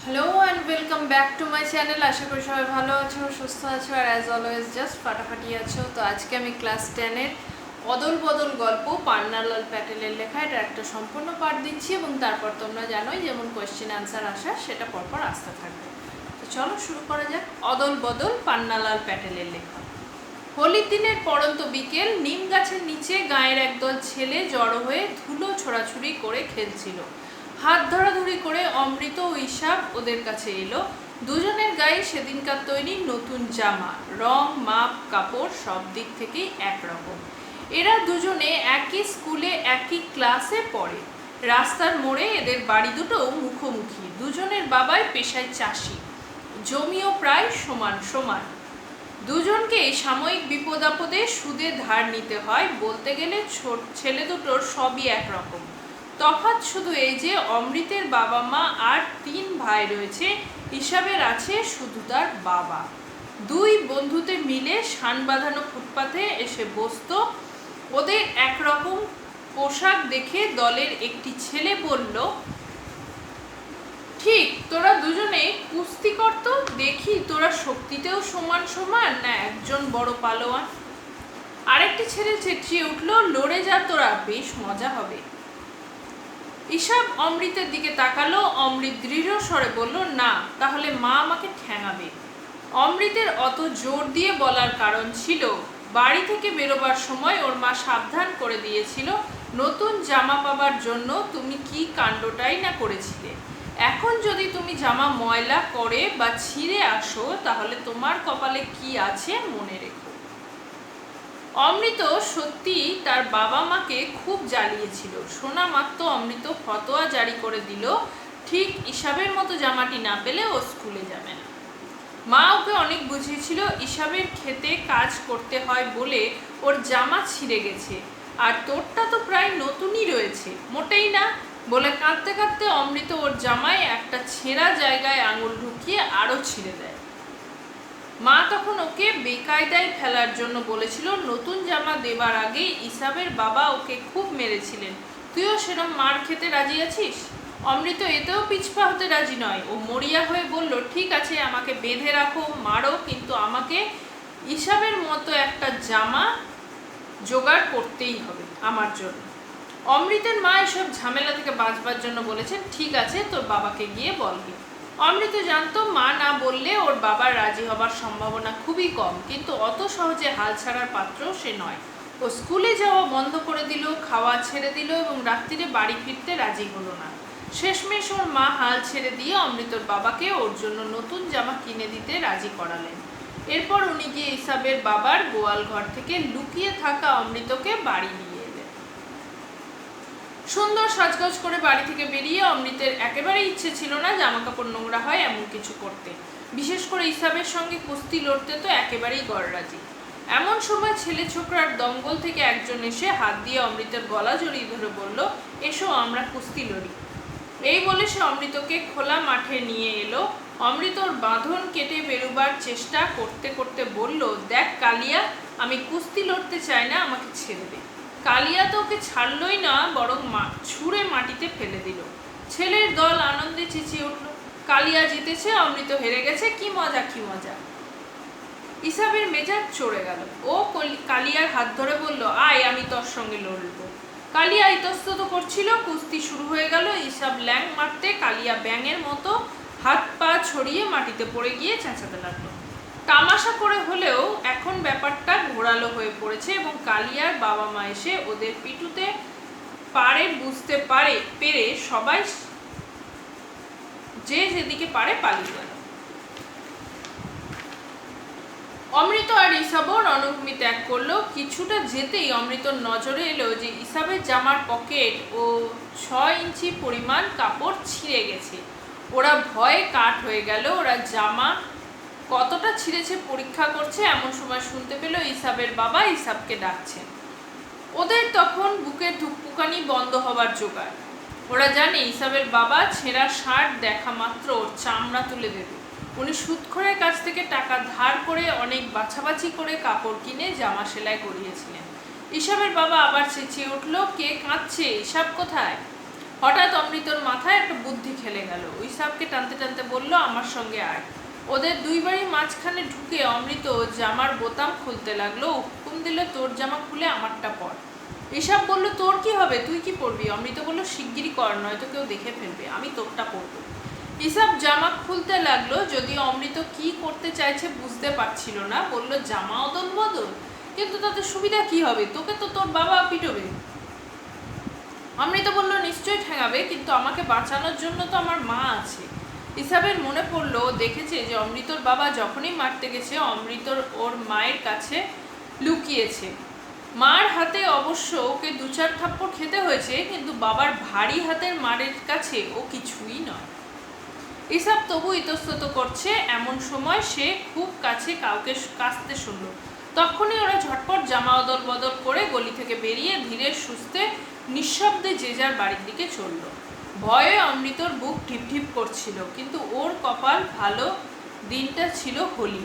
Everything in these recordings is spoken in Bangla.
Hello and welcome back to my channel. আশা করি সবাই ভালো আছো, সুস্থ আছো আর অ্যাজ অলওয়েজ জাস্ট ফাটাফাটি আছো। তো আজকে আমি ক্লাস 10-এর অদল বদল গল্প পান্নালাল প্যাটেলের লেখা এটা একটা সম্পূর্ণ পাঠ দিচ্ছি এবং তারপর তোমরা জানোই যেমন কোয়েশ্চেন অ্যান্সার আসা সেটা পরপর আসতে থাকবে। তো চলো শুরু করা যাক। অদল বদল পান্নালাল প্যাটেলের লেখা। হোলির দিনের পড়ন্ত বিকেল, নিম গাছের নিচে গাঁয়ের একদল ছেলে জড়ো হয়ে ধুলো ছোড়াছুড়ি করে খেলছিল। হাত ধরাধরি করে অমৃত ও ইসাব ওদের কাছে এলো। দুজনের গায়ে সেদিনকার তৈরি নতুন জামা, রং মাপ কাপড় সব দিক থেকেই একরকম। এরা দুজনে একই স্কুলে একই ক্লাসে পড়ে। রাস্তার মোড়ে এদের বাড়ি দুটো মুখোমুখি। দুজনের বাবাই পেশায় চাষি, জমিও প্রায় সমান সমান। দুজনকে সাময়িক বিপদ আপদে সুদে ধার নিতে হয়। বলতে গেলে ছেলে দুটোর সবই একরকম। তফাৎ শুধু এই যে অমৃতের বাবা মা আর 3 ভাই রয়েছে, হিসাবের আছে শুধু তার বাবা। দুই বন্ধুতে মিলে শান বাঁধানো ফুটপাথে এসে বসতো। ওদের একরকম পোশাক দেখে দলের একটি ছেলে বলল, ঠিক তোরা দুজনে কুস্তি করতো, দেখি তোরা শক্তিতেও সমান সমান না একজন বড় পালোয়ান। আরেকটি ছেলে চেঁচিয়ে উঠল, লড়ে যা তোরা, বেশ মজা হবে। ইসাব অমৃতের দিকে তাকালো। অমৃত দৃঢ় স্বরে বলল, না, তাহলে মা আমাকে ঠ্যাঙাবে। অমৃতের অত জোর দিয়ে বলার কারণ ছিল, বাড়ি থেকে বেরোবার সময় ওর মা সাবধান করে দিয়েছিল, নতুন জামা পাবার জন্য তুমি কি কাণ্ডটাই না করেছিলে। এখন যদি তুমি জামা ময়লা করে বা ছিঁড়ে আসো তাহলে তোমার কপালে কি আছে মনে রেখো। অমৃত সত্যি তার বাবা মাকে খুব জ্বালিয়েছিল। শোনা মাত্র অমৃত ফতোয়া জারি করে দিল, ঠিক ইসাবের মতো জামাটি না পেলে ও স্কুলে যাবে না। মা ওকে অনেক বুঝিয়েছিল, ইসাবের খেতে কাজ করতে হয় বলে ওর জামা ছিঁড়ে গেছে, আর তোরটা তো প্রায় নতুনই রয়েছে। মোটেই না, বলে কাঁদতে কাঁদতে অমৃত ওর জামায় একটা ছেঁড়া জায়গায় আঙুল ঢুকিয়ে আরও ছিঁড়ে দেয়। মা তখন ওকে বেকায়দায় ফেলার জন্য বলেছিল, নতুন জামা দেবার আগে ইসাবের বাবা ওকে খুব মেরেছিলেন, তুইও সেরম মার খেতে রাজি আছিস? অমৃত এতেও পিছপা হতে রাজি নয়। ও মরিয়া হয়ে বলল, ঠিক আছে, আমাকে বেঁধে রাখো, মারো, কিন্তু আমাকে ইসাবের মতো একটা জামা জোগাড় করতেই হবে আমার জন্য। অমৃতের মা এসব ঝামেলা থেকে বাঁচবার জন্য বলেছেন, ঠিক আছে, তোর বাবাকে গিয়ে বলবি। অমৃত জানতো মা না বললে ওর বাবার রাজি হবার সম্ভাবনা খুবই কম, কিন্তু অত সহজে হাল ছাড়ার পাত্র সে নয়। ও স্কুলে যাওয়া বন্ধ করে দিল, খাওয়া ছেড়ে দিল এবং রাত্রিরে বাড়ি ফিরতে রাজি হলো না। শেষমেশ ওর মা হাল ছেড়ে দিয়ে অমৃতর বাবাকে ওর জন্য নতুন জামা কিনে দিতে রাজি করালেন। এরপর উনি গিয়ে ইসাবের বাবার গোয়াল ঘর থেকে লুকিয়ে থাকা অমৃতকে বাড়ি নিয়ে এলেন। সুন্দর সাজগোজ করে বাড়ি থেকে বেরিয়ে অমৃতের একেবারে ইচ্ছে ছিল না জামা কাপড় নোংরা হয় এমন কিছু করতে। বিশেষ করে ইসাবের সঙ্গে কুস্তি লড়তে তো একেবারেই গড়রাজি। এমন সময় ছেলে ছোকরার দঙ্গল থেকে একজন এসে হাত দিয়ে অমৃতের গলা জড়িয়ে ধরে বলল, এসো আমরা কুস্তি লড়ি। এই বলে সে অমৃতকে খোলা মাঠে নিয়ে এলো। অমৃত ওর বাঁধন কেটে বেরোবার চেষ্টা করতে করতে বলল, দেখ কালিয়া, আমি কুস্তি লড়তে চাই না, আমাকে ছেড়ে দে। কালিয়া তো ওকে ছাড়লই না, বরং ছুঁড়ে মাটিতে ফেলে দিল। ছেলের দল আনন্দে চেঁচিয়ে উঠল, কালিয়া জিতেছে, অমৃত হেরে গেছে, কি মজা কি মজা। ইসাবের মেজাজ চড়ে গেল। ও কালিয়ার হাত ধরে বলল, আয়, আমি তোর সঙ্গে লড়ব। কালিয়া ইতস্তত করছিল। কুস্তি শুরু হয়ে গেল। ইসাব ল্যাং মারতে কালিয়া ব্যাঙের মতো হাত পা ছড়িয়ে মাটিতে পড়ে গিয়ে চেঁচাতে লাগলো। তামাশা করে হলেও এখন ব্যাপারটা ঘোরালো হয়ে পড়েছে এবং কালিয়ার বাবা মা এসে ওদের পিটুতে পারে বুঝতে পেরে সবাই যে যেদিকে পারে পালিয়ে গেল। অমৃত আর ইসাবও রণভূমি ত্যাগ করলো। কিছুটা যেতেই অমৃতর নজরে এলো যে ইসাবের জামার পকেট ও 6 ইঞ্চি পরিমাণ কাপড় ছিঁড়ে গেছে। ওরা ভয়ে কাঠ হয়ে গেল। ওরা জামা কতটা ছিঁড়েছে পরীক্ষা করছে। এমন সময় শুনতে পেল ইসাবের বাবা ইসাবকে ডাকছেন। ওদের তখন বুকের ধুকপুকানি বন্ধ হবার জোগাড়। ওরা জানে ইসাবের বাবা ছেঁড়া শার্ট দেখা মাত্র ওর চামড়া তুলে দেবে। উনি সুদখোরের কাছ থেকে টাকা ধার করে অনেক বাছাবাছি করে কাপড় কিনে জামা সেলাই করিয়েছিলেন। ইসাবের বাবা আবার চেঁচিয়ে উঠল, কে কাঁদছে? ইসাব কোথায়? হঠাৎ অমৃতর মাথায় একটা বুদ্ধি খেলে গেল। ইসাবকে টানতে টানতে বলল, আমার সঙ্গে আয়। ওদের দুই বাড়ির মাঝখানে ঢুকে অমৃত জামার বোতাম খুলতে লাগলো। হুকুম দিল, তোর জামা খুলে আমারটা পর। ইসাব বলল, তোর কি হবে, তুই কি পরবি? অমৃত বলল, শিগগিরই কর, নয়তো কেউ দেখে ফেলবে, আমি তোরটা পরবো। ইসাব জামা খুলতে লাগলো, যদিও অমৃত কি করতে চাইছে বুঝতে পারছিল না। বলল, জামা অদল বদল, কিন্তু তাতে সুবিধা কি হবে? তোকে তো তোর বাবা পিটবে। অমৃত বলল, নিশ্চয়ই ঠেঙাবে, কিন্তু আমাকে বাঁচানোর জন্য তো আমার মা আছে। ইসাবের মনে পড়লো, দেখেছে যে অমৃতর বাবা যখনই মারতে গেছে অমৃতর ওর মায়ের কাছে লুকিয়েছে। মার হাতে অবশ্য ওকে 2-4 থাপ্পড় খেতে হয়েছে, কিন্তু বাবার ভারী হাতের মারের কাছে ও কিছুই নয়। ইসাব তবু ইতস্তত করছে। এমন সময় সে খুব কাছে কাউকে কাঁচতে শুনল। তখনই ওরা ঝটপট জামা অদল বদল করে গলি থেকে বেরিয়ে ধীরে সুস্থে নিঃশব্দে যে যার বাড়ির দিকে চলল। ভয়ে অমৃতর বুক ঢিপ ঢিপ করছিল, কিন্তু ওর কপাল ভালো, দিনটা ছিল হোলি।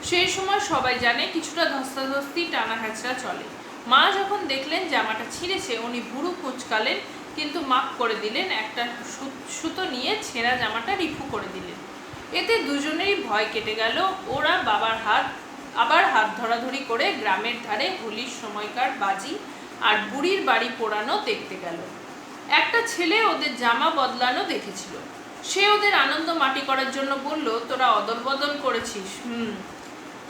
সেই সময় সবাই জানে কিছুটা ধস্তাধস্তি টানা হ্যাচড়া চলে। মা যখন দেখলেন জামাটা ছিঁড়েছে, উনি ভুরু কুঁচকালেন, কিন্তু মাপ করে দিলেন। একটা সুতো নিয়ে ছেঁড়া জামাটা রিফু করে দিলেন। এতে দুজনেরই ভয় কেটে গেল। ওরা আবার হাত ধরাধরি করে গ্রামের ধারে হোলির সময়কার বাজি আর বুড়ির বাড়ি পোড়ানো দেখতে গেল। একটা ছেলে ওদের জামা বদলানো দেখেছিল। সে ওদের আনন্দ মাটি করার জন্য বলল, তোরা অদল বদল করেছিস।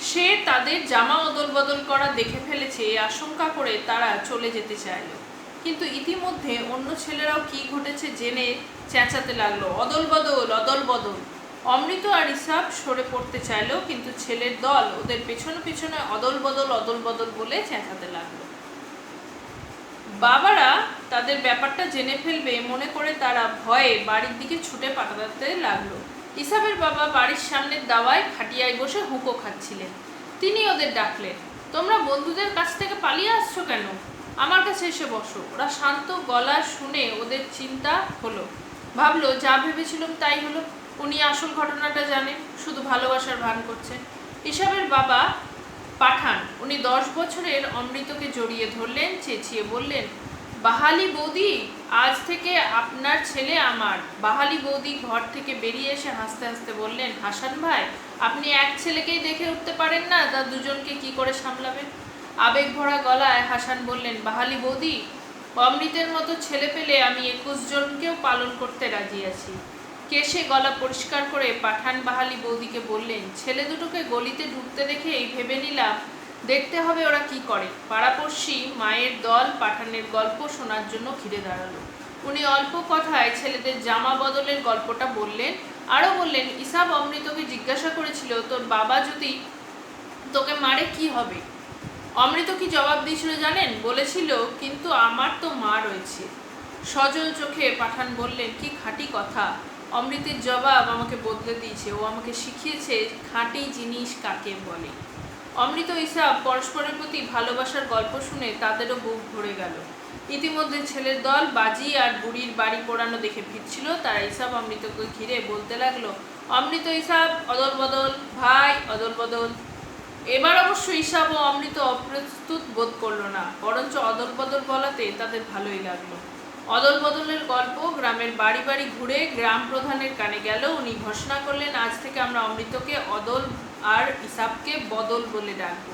সে তাদের জামা অদল বদল করা দেখে ফেলেছে এই আশঙ্কা করে তারা চলে যেতে চাইল, কিন্তু ইতিমধ্যে অন্য ছেলেরাও কি ঘটেছে জেনে চেঁচাতে লাগলো, অদল বদল, অদল বদল। অমৃত আর ইসাব সরে পড়তে চাইল, কিন্তু ছেলের দল ওদের পেছনে পেছনে অদল বদল বলে চেঁচাতে লাগলো। বাবারা তাদের ব্যাপারটা জেনে ফেলবে মনে করে তারা ভয়ে বাড়ির দিকে ছুটে পাঠাতে লাগলো। ইসাবের বাবা বাড়ির সামনের দাওয়ায় খাটিয়ায় বসে হুঁকো খাচ্ছিলেন। তিনি ওদের ডাকলেন, তোমরা বন্ধুদের কাছ থেকে পালিয়ে আসছো কেন? আমার কাছে এসে বসো। ওরা শান্ত গলা শুনে ওদের চিন্তা হলো। ভাবলো, যা ভেবেছিলাম তাই হলো। উনি আসল ঘটনাটা জানেন, শুধু ভালোবাসার ভান করছেন। ইসাবের বাবা পাঠান, উনি 10 বছরের অমৃতকে জড়িয়ে ধরলেন, চেঁচিয়ে বললেন, বাহালি বৌদি, আজ থেকে আপনার ছেলে আমার। বাহালি বৌদি ঘর থেকে বেরিয়ে এসে হাসতে হাসতে বললেন, হাসান ভাই, আপনি এক ছেলেকেই দেখে উঠতে পারেন না, তা দুজনকে কি করে সামলাবেন? আবেগ ভরা গলায় হাসান বললেন, বাহালি বৌদি, অমৃতের মতো ছেলে পেলে আমি 21 জনকেও পালন করতে রাজি আছি। কেশে গলা পরিষ্কার করে পাঠান বাহালি বৌদিকে বললেন, ছেলে দুটোকে গলিতে ঢুকতে দেখে এই ভেবে নিলাম দেখতে হবে ওরা কি করে। পাড়াপড়শি মায়ের দল পাঠানের গল্প শোনার জন্য ঘিরে দাঁড়ালো। উনি অল্প কথায় ছেলেদের জামা বদলের গল্পটা বললেন। আরও বললেন, ইসাব অমৃতকে জিজ্ঞাসা করেছিল, তোর বাবা যদি তোকে মারে কি হবে? অমৃত কি জবাব দিয়েছিল জানেন? বলেছিল, কিন্তু আমার তো মা রয়েছে। সজল চোখে পাঠান বললেন, কি খাঁটি কথা। অমৃতের জবাব আমাকে বদলে দিয়েছে। ও আমাকে শিখিয়েছে খাঁটি জিনিস কাকে বলে। অমৃত ইসাব পরস্পরের প্রতি ভালোবাসার গল্প শুনে তাদেরও বুক ভরে গেল। ইতিমধ্যে ছেলের দল বাজি আর বুড়ির বাড়ি পোড়ানো দেখে ফিরছিল। তারা ইসাব অমৃতকে ঘিরে বলতে লাগলো, অমৃত ইসাব অদল বদল, ভাই অদল বদল। এবার অবশ্য ইসাব ও অমৃত অপ্রস্তুত বোধ করলো না, বরঞ্চ অদল বদল বলাতে তাদের ভালোই লাগলো। অদল বদলের গল্প গ্রামের বাড়ি বাড়ি ঘুরে গ্রাম প্রধানের কানে গেল। উনি ঘোষণা করলেন, আজ থেকে আমরা অমৃতকে অদল আর ইসাবকে বদল বলে ডাকবো।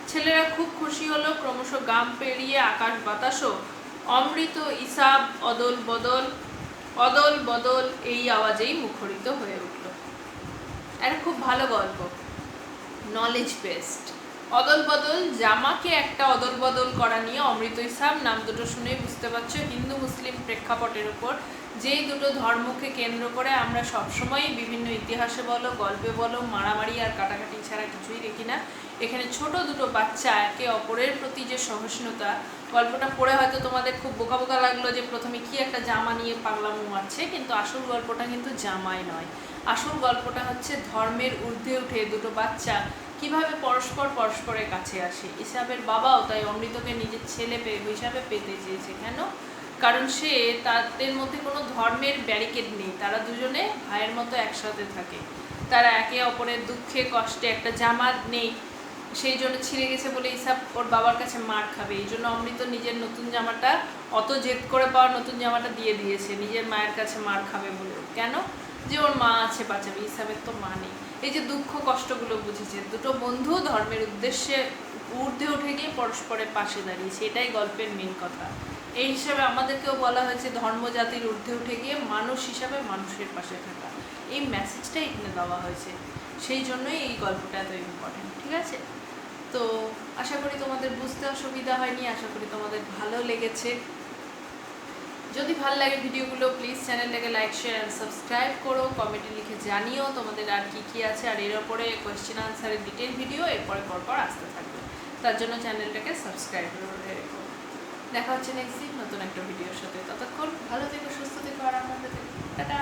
ছেলেরা খুব খুশি হলো। ক্রমশ গ্রাম পেরিয়ে আকাশ বাতাসও অমৃত ইসাব অদল বদল এই আওয়াজেই মুখরিত হয়ে উঠল। একটা খুব ভালো গল্প, নলেজ বেসড। অদল বদল, জামাকে একটা অদল বদল করা নিয়ে অমৃত ইসাব নাম দুটো শুনেই বুঝতে পারছো হিন্দু মুসলিম প্রেক্ষাপটের উপর যেই দুটো ধর্মকে কেন্দ্র করে আমরা সবসময়ই বিভিন্ন ইতিহাসে বলো গল্পে বলো মারামারি আর কাটাকাটি ছাড়া কিছুই দেখি না। এখানে ছোট দুটো বাচ্চা একে অপরের প্রতি যে সহিষ্ণুতা, গল্পটা পড়ে হয়তো তোমাদের খুব বোকা বোকা লাগলো যে প্রথমে কি একটা জামা নিয়ে পাগলামো মারছে, কিন্তু আসল গল্পটা কিন্তু জামাই নয়। আসল গল্পটা হচ্ছে ধর্মের ঊর্ধ্বে উঠে দুটো বাচ্চা কিভাবে পরস্পরের কাছে আসে। ইসাবের বাবাও তাই অমৃতকে নিজের ছেলে হিসাবে পেতে চেয়েছে। কেন? কারণ সে তাদের মধ্যে কোনো ধর্মের ব্যারিকেড নেই, তারা দুজনে ভাইয়ের মতো একসাথে থাকে। তারা একে অপরের দুঃখে কষ্টে, একটা জামা নেই সেই জন্য ছিঁড়ে গেছে বলে ইসাব ওর বাবার কাছে মার খাবে, এই জন্য অমৃত নিজের নতুন জামাটা, অত জেদ করে পাওয়া নতুন জামাটা দিয়ে দিয়েছে নিজের মায়ের কাছে মার খাবে বলে। কেন? যে ওর মা আছে বাঁচাবে, ইসাবের তো মা নেই। এই যে দুঃখ কষ্টগুলো বুঝেছে, দুটো বন্ধু ধর্মের উদ্দেশ্যে ঊর্ধ্বে উঠে গিয়ে পরস্পরের পাশে দাঁড়িয়েছে, এটাই গল্পের মেন কথা। এই হিসাবে আমাদেরকেও বলা হয়েছে ধর্ম জাতির ঊর্ধ্বে উঠে গিয়ে মানুষ হিসাবে মানুষের পাশে থাকা, এই মেসেজটাই এখানে দেওয়া হয়েছে। সেই জন্যই এই গল্পটা এত ইম্পর্টেন্ট। ঠিক আছে, তো আশা করি তোমাদের বুঝতে অসুবিধা হয়নি, আশা করি তোমাদের ভালো লেগেছে। যদি ভালো লাগে ভিডিওগুলো প্লিজ চ্যানেলটাকে লাইক শেয়ার অ্যান্ড সাবস্ক্রাইব করো, কমেন্টে লিখে জানিও তোমাদের আর কী আছে। আর এর ওপরে কোয়েশ্চেন আনসারের ডিটেল ভিডিও এরপরে পরপর আসতে থাকবে, তার জন্য চ্যানেলটাকে সাবস্ক্রাইব করে রেখো। দেখা হচ্ছে নেক্সট দিন নতুন একটা ভিডিওর সাথে। ততক্ষণ ভালো থেকো, সুস্থ থেকো, আর আনন্দ থেকো। টাটা।